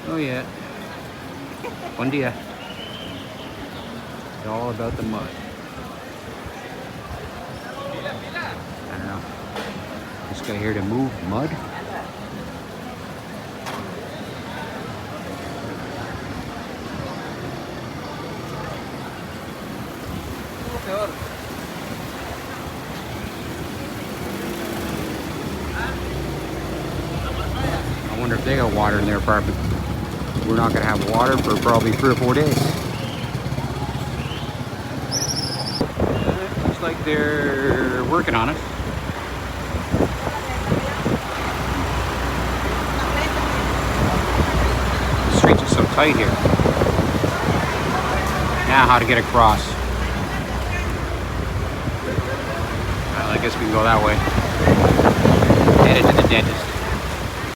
Oh yeah. Buen dia. It's all about the mud. I don't know. This guy here to move mud. I wonder if they got water in their apartment. We're not gonna have water for probably 3 or 4 days. Looks like they're working on it. The streets are so tight here. Now how to get across. Well, I guess we can go that way. Headed to the dentist.